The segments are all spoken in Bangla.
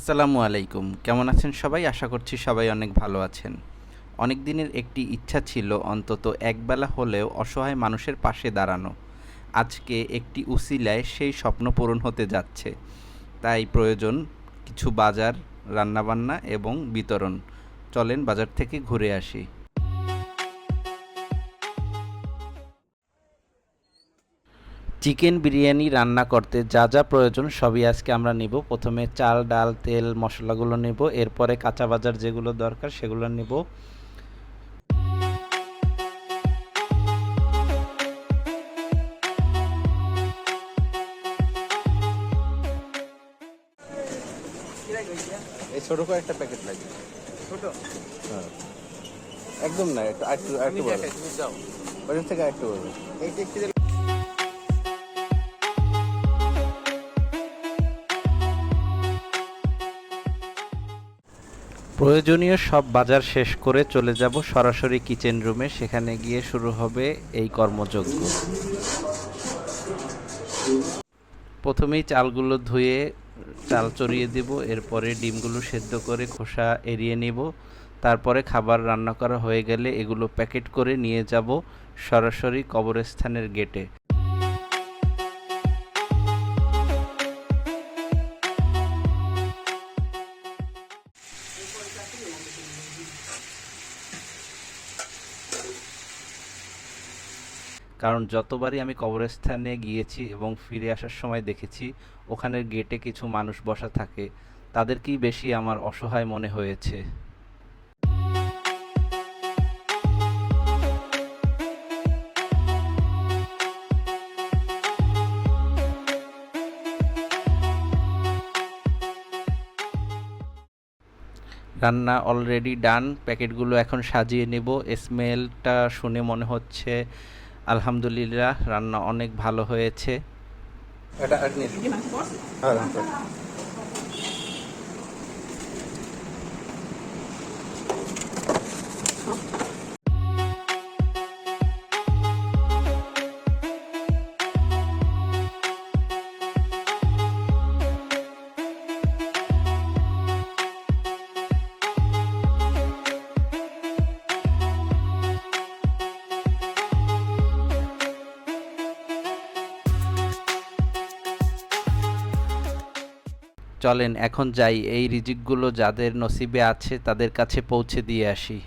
আসসালামু আলাইকুম। কেমন আছেন সবাই? আশা করছি সবাই অনেক ভালো আছেন। অনেক দিনের একটি ইচ্ছা ছিল অন্তত একবেলা হলেও অসহায় মানুষের পাশে দাঁড়ানো। আজকে একটি উসিলায় সেই স্বপ্ন পূরণ হতে যাচ্ছে। তাই প্রয়োজন কিছু বাজার, রান্নাবান্না এবং বিতরণ। চলেন বাজার থেকে ঘুরে আসি। চিকেন বিরিয়ানি রান্না করতে যা যা প্রয়োজন সবই আজকে আমরা নিব। প্রথমে চাল, ডাল, তেল, মশলাগুলো নেব। এরপরে কাঁচা বাজার যেগুলো দরকার সেগুলো নেব। এই ছোট করে একটা প্যাকেট লাগবে। ছোট? হ্যাঁ। একদম না, একটু আরেকটু আরেকটু বড়। তুমি যাও। ওইটার থেকে আরেকটু বড়। এইটা একটু প্রয়োজনীয় সব বাজার শেষ করে চলে যাব সরাসরি কিচেন রুমে। সেখানে গিয়ে শুরু হবে এই কর্মযজ্ঞ। প্রথমেই চালগুলো ধুয়ে চাল চড়িয়ে দেব। এরপরে ডিমগুলো সেদ্ধ করে খোসা এড়িয়ে নেব। তারপরে খাবার রান্না করা হয়ে গেলে এগুলো প্যাকেট করে নিয়ে যাব সরাসরি কবরস্থানের গেটে। কারণ যতবারই আমি কবরস্থানে গিয়েছি এবং ফিরে আসার সময় দেখেছি ওখানের গেটে কিছু মানুষ বসা থাকে, তাদেরকেই বেশি আমার অসহায় মনে হয়েছে। রান্না অলরেডি ডান। প্যাকেটগুলো এখন সাজিয়ে নেব। স্মেলটা শুনে মনে হচ্ছে আলহামদুলিল্লাহ রান্না অনেক ভালো হয়েছে। এটা চলেন এখন যাই, এই রিজিকগুলো যাদের নসিবে আছে তাদের কাছে পৌঁছে দিয়ে আসি।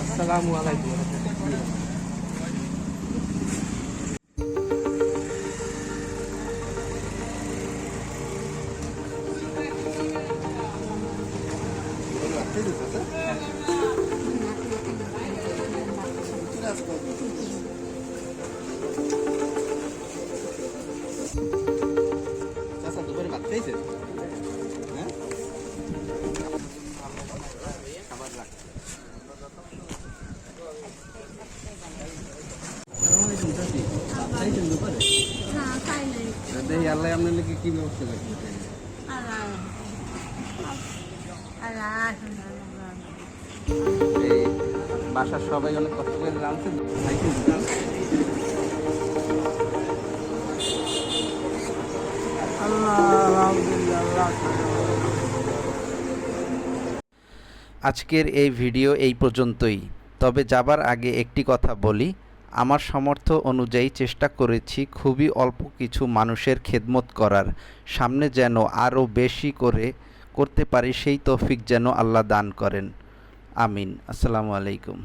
আসসালামু আলাইকুম। দুপুরে ভাত খেয়েছে? হ্যাঁ, খাবার লাগছে। আল্লাহ আপনার কি ব্যবস্থা করছে? বাসার সবাই অনেক কষ্ট করে রাঁধছে। আজকের এই ভিডিও এই পর্যন্তই। তবে যাবার আগে একটি কথা বলি, আমার সামর্থ্য অনুযায়ী চেষ্টা করেছি খুবই অল্প কিছু মানুষের খেদমত করার। সামনে যেন আরও বেশি করতে পারি সেই তৌফিক যেন আল্লাহ দান করেন। আমিন। আসসালামু আলাইকুম।